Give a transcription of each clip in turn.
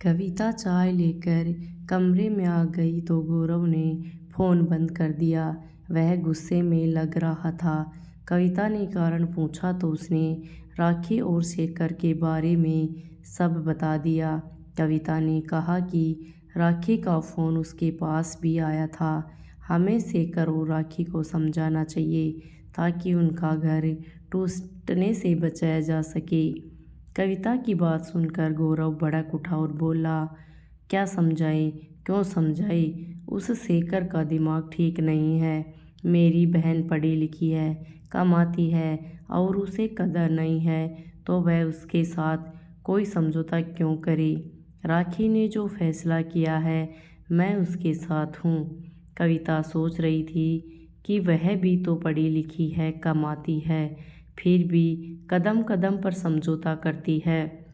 कविता चाय लेकर कमरे में आ गई तो गौरव ने फ़ोन बंद कर दिया। वह गुस्से में लग रहा था। कविता ने कारण पूछा तो उसने राखी और शेखर के बारे में सब बता दिया। कविता ने कहा कि राखी का फ़ोन उसके पास भी आया था। हमें शेखर और राखी को समझाना चाहिए ताकि उनका घर टूटने से बचाया जा सके। कविता की बात सुनकर गौरव भड़क उठा और बोला, क्या समझाएं, क्यों समझाएं? उस शेखर का दिमाग ठीक नहीं है। मेरी बहन पढ़ी लिखी है, कमाती है और उसे कदर नहीं है तो वह उसके साथ कोई समझौता क्यों करे? राखी ने जो फैसला किया है मैं उसके साथ हूँ। कविता सोच रही थी कि वह भी तो पढ़ी लिखी है, कमाती है, फिर भी कदम कदम पर समझौता करती है।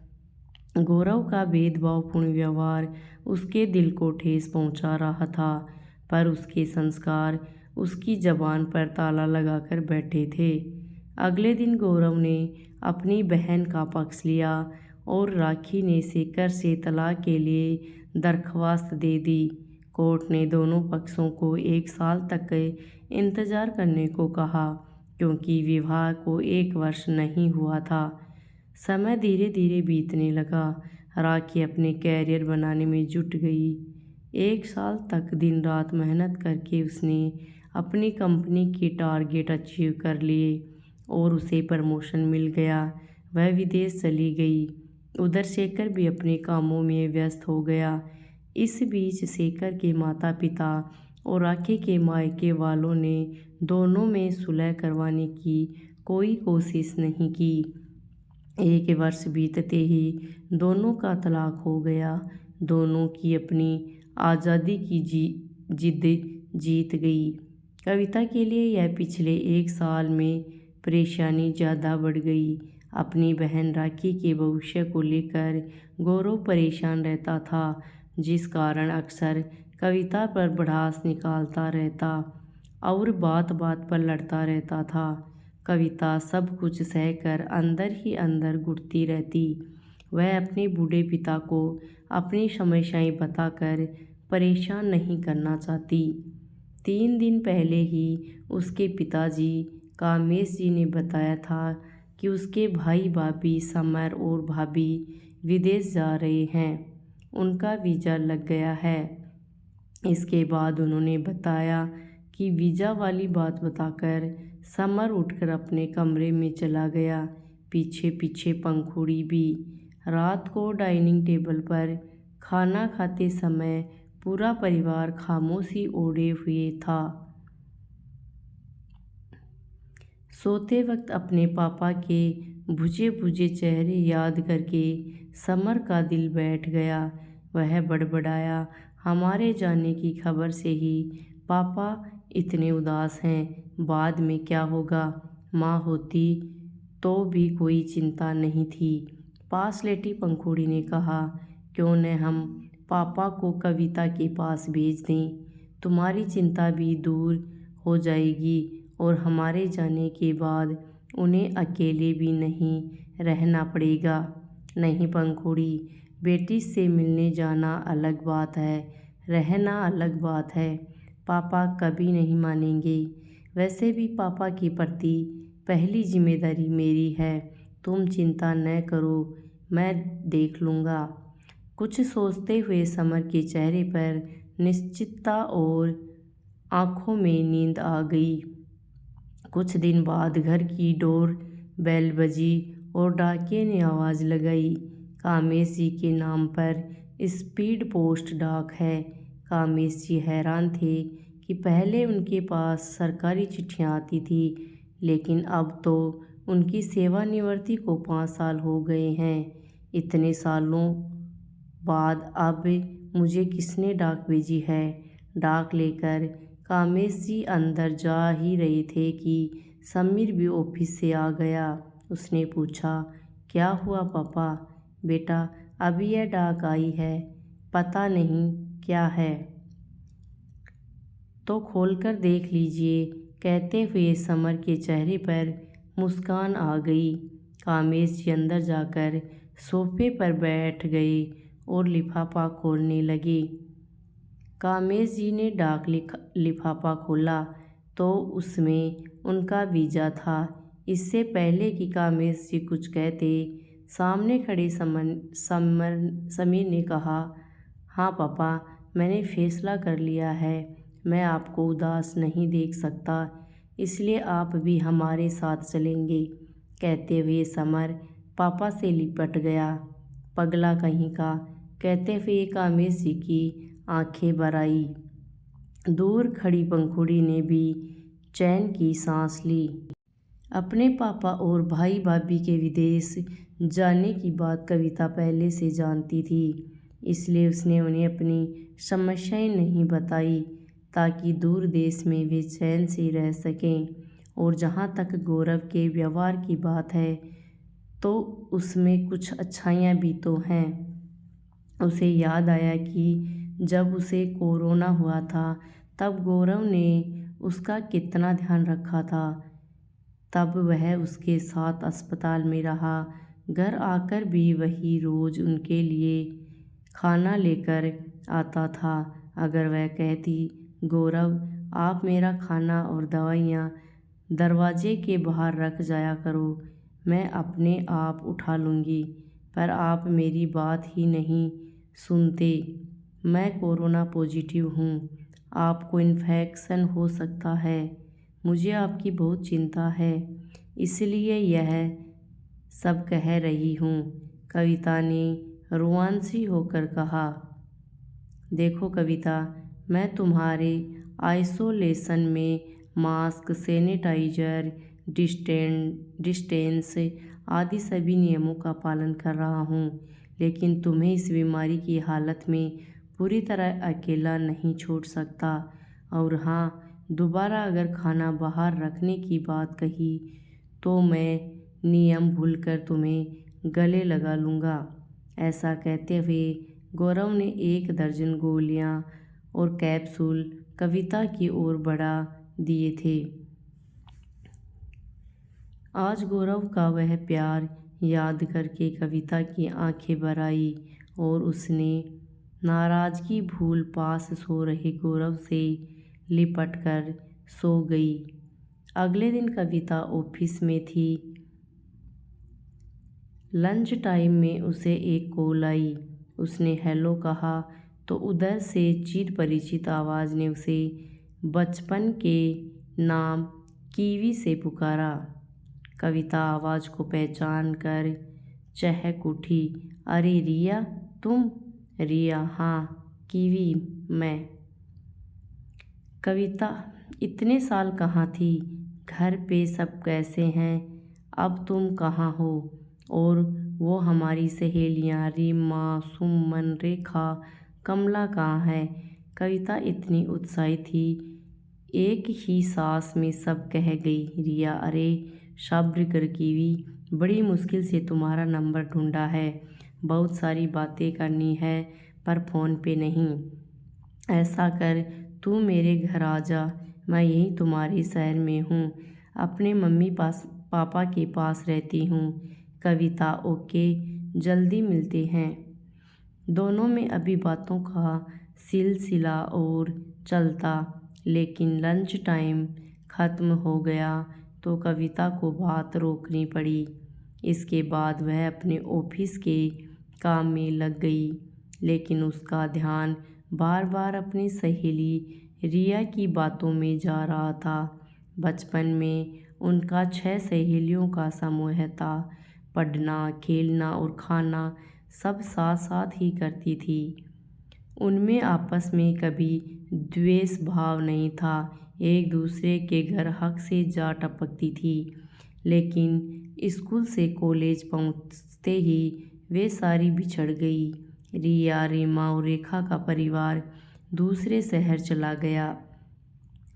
गौरव का भेदभावपूर्ण व्यवहार उसके दिल को ठेस पहुंचा रहा था, पर उसके संस्कार उसकी जबान पर ताला लगाकर बैठे थे। अगले दिन गौरव ने अपनी बहन का पक्ष लिया और राखी ने शेखर से तलाक के लिए दरख्वास्त दे दी। कोर्ट ने दोनों पक्षों को 1 साल तक इंतजार करने को कहा, क्योंकि विवाह को 1 वर्ष नहीं हुआ था। समय धीरे धीरे बीतने लगा। राखी अपने कैरियर बनाने में जुट गई। 1 साल तक दिन रात मेहनत करके उसने अपनी कंपनी के टारगेट अचीव कर लिए और उसे प्रमोशन मिल गया। वह विदेश चली गई। उधर शेखर भी अपने कामों में व्यस्त हो गया। इस बीच शेखर के माता पिता और राखी के मायके वालों ने दोनों में सुलह करवाने की कोई कोशिश नहीं की। 1 वर्ष बीतते ही दोनों का तलाक हो गया। दोनों की अपनी आज़ादी की जिद जीत गई। कविता के लिए यह पिछले 1 साल में परेशानी ज़्यादा बढ़ गई। अपनी बहन राखी के भविष्य को लेकर गौरव परेशान रहता था, जिस कारण अक्सर कविता पर भड़ास निकालता रहता और बात बात पर लड़ता रहता था। कविता सब कुछ सहकर अंदर ही अंदर घुटती रहती। वह अपने बूढ़े पिता को अपनी समस्याएं बताकर परेशान नहीं करना चाहती। 3 दिन पहले ही उसके पिताजी कामेश जी ने बताया था कि उसके भाई भाभी समर और भाभी विदेश जा रहे हैं। उनका वीज़ा लग गया है। इसके बाद उन्होंने बताया कि वीज़ा वाली बात बताकर समर उठकर अपने कमरे में चला गया। पीछे पीछे पंखुड़ी भी। रात को डाइनिंग टेबल पर खाना खाते समय पूरा परिवार खामोशी ओढ़े हुए था। सोते वक्त अपने पापा के बुझे बुझे चेहरे याद करके समर का दिल बैठ गया। वह बड़बड़ाया, हमारे जाने की खबर से ही पापा इतने उदास हैं, बाद में क्या होगा? माँ होती तो भी कोई चिंता नहीं थी। पास लेटी पंखुड़ी ने कहा, क्यों न हम पापा को कविता के पास भेज दें? तुम्हारी चिंता भी दूर हो जाएगी और हमारे जाने के बाद उन्हें अकेले भी नहीं रहना पड़ेगा। नहीं पंखुड़ी, बेटी से मिलने जाना अलग बात है, रहना अलग बात है। पापा कभी नहीं मानेंगे। वैसे भी पापा के प्रति पहली जिम्मेदारी मेरी है। तुम चिंता न करो, मैं देख लूँगा। कुछ सोचते हुए समर के चेहरे पर निश्चितता और आंखों में नींद आ गई। कुछ दिन बाद घर की डोर बेल बजी और डाकिये ने आवाज़ लगाई, कामेश जी के नाम पर स्पीड पोस्ट डाक है। कामेश जी हैरान थे कि पहले उनके पास सरकारी चिट्ठियाँ आती थी, लेकिन अब तो उनकी सेवानिवृत्ति को 5 साल हो गए हैं। इतने सालों बाद अब मुझे किसने डाक भेजी है? डाक लेकर कामेश जी अंदर जा ही रहे थे कि समीर भी ऑफिस से आ गया। उसने पूछा, क्या हुआ पापा? बेटा, अभी यह डाक आई है, पता नहीं क्या है, तो खोलकर देख लीजिए। कहते हुए समर के चेहरे पर मुस्कान आ गई। कामेश जी अंदर जाकर सोफे पर बैठ गए और लिफाफा खोलने लगे। कामेश जी ने डाक लिफाफा खोला तो उसमें उनका वीज़ा था। इससे पहले कि कामेश जी कुछ कहते, सामने खड़े समीर ने कहा, हाँ पापा, मैंने फैसला कर लिया है। मैं आपको उदास नहीं देख सकता, इसलिए आप भी हमारे साथ चलेंगे। कहते हुए समर पापा से लिपट गया। पगला कहीं का, कहते हुए कामेश जी की आंखें भर आई। दूर खड़ी पंखुड़ी ने भी चैन की सांस ली। अपने पापा और भाई भाभी के विदेश जाने की बात कविता पहले से जानती थी, इसलिए उसने उन्हें अपनी समस्याएं नहीं बताई ताकि दूर देश में वे चैन से रह सकें। और जहाँ तक गौरव के व्यवहार की बात है तो उसमें कुछ अच्छाइयाँ भी तो हैं। उसे याद आया कि जब उसे कोरोना हुआ था तब गौरव ने उसका कितना ध्यान रखा था। तब वह उसके साथ अस्पताल में रहा। घर आकर भी वही रोज़ उनके लिए खाना लेकर आता था। अगर वह कहती, गौरव आप मेरा खाना और दवाइयाँ दरवाजे के बाहर रख जाया करो, मैं अपने आप उठा लूँगी, पर आप मेरी बात ही नहीं सुनते। मैं कोरोना पॉजिटिव हूँ, आपको इन्फेक्शन हो सकता है, मुझे आपकी बहुत चिंता है, इसलिए यह सब कह रही हूँ। कविता ने रुआंसी होकर कहा, देखो कविता, मैं तुम्हारे आइसोलेशन में मास्क, सैनिटाइजर, डिस्टेंस आदि सभी नियमों का पालन कर रहा हूँ, लेकिन तुम्हें इस बीमारी की हालत में पूरी तरह अकेला नहीं छोड़ सकता। और हाँ, दोबारा अगर खाना बाहर रखने की बात कही तो मैं नियम भूलकर तुम्हें गले लगा लूँगा। ऐसा कहते हुए गौरव ने 1 दर्जन गोलियाँ और कैप्सूल कविता की ओर बढ़ा दिए थे। आज गौरव का वह प्यार याद करके कविता की आंखें भर आई और उसने नाराज़गी भूल पास सो रहे गौरव से लिपट कर सो गई। अगले दिन कविता ऑफिस में थी। लंच टाइम में उसे एक कॉल आई। उसने हेलो कहा तो उधर से चिर परिचित आवाज़ ने उसे बचपन के नाम कीवी से पुकारा। कविता आवाज़ को पहचान कर चहक उठी। अरे रिया, तुम? रिया, हाँ कीवी, मैं। कविता, इतने साल कहाँ थी? घर पे सब कैसे हैं? अब तुम कहाँ हो? और वो हमारी सहेलियाँ रीमा, सुमन, रेखा, कमला कहाँ है? कविता इतनी उत्साहित थी, एक ही सांस में सब कह गई। रिया, अरे सब्र कर कीवी, बड़ी मुश्किल से तुम्हारा नंबर ढूंढा है, बहुत सारी बातें करनी है पर फ़ोन पे नहीं। ऐसा कर तू मेरे घर आ जा, मैं यहीं तुम्हारे शहर में हूँ, अपने मम्मी पापा के पास रहती हूँ। कविता, ओके, जल्दी मिलते हैं। दोनों में अभी बातों का सिलसिला और चलता, लेकिन लंच टाइम ख़त्म हो गया तो कविता को बात रोकनी पड़ी। इसके बाद वह अपने ऑफिस के काम में लग गई, लेकिन उसका ध्यान बार बार अपनी सहेली रिया की बातों में जा रहा था। बचपन में उनका 6 सहेलियों का समूह था। पढ़ना, खेलना और खाना सब साथ साथ ही करती थी। उनमें आपस में कभी द्वेष भाव नहीं था, एक दूसरे के घर हक से जा टपकती थी। लेकिन स्कूल से कॉलेज पहुंचते ही वे सारी बिछड़ गई। रिया, रीमा और रेखा का परिवार दूसरे शहर चला गया।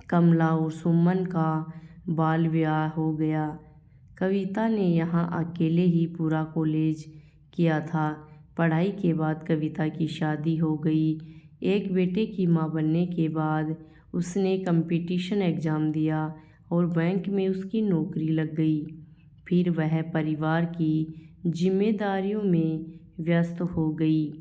कमला और सुमन का बाल विवाह हो गया। कविता ने यहाँ अकेले ही पूरा कॉलेज किया था। पढ़ाई के बाद कविता की शादी हो गई। एक बेटे की माँ बनने के बाद उसने कंपटीशन एग्ज़ाम दिया और बैंक में उसकी नौकरी लग गई। फिर वह परिवार की जिम्मेदारियों में व्यस्त हो गई।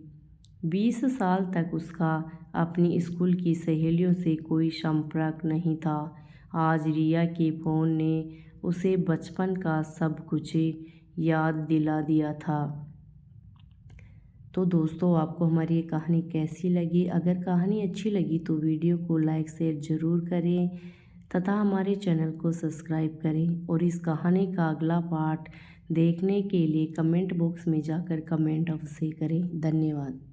20 साल तक उसका अपनी स्कूल की सहेलियों से कोई संपर्क नहीं था। आज रिया के फ़ोन ने उसे बचपन का सब कुछ याद दिला दिया था। तो दोस्तों, आपको हमारी ये कहानी कैसी लगी? अगर कहानी अच्छी लगी तो वीडियो को लाइक शेयर ज़रूर करें तथा हमारे चैनल को सब्सक्राइब करें और इस कहानी का अगला पार्ट देखने के लिए कमेंट बॉक्स में जाकर कमेंट अवश्य करें। धन्यवाद।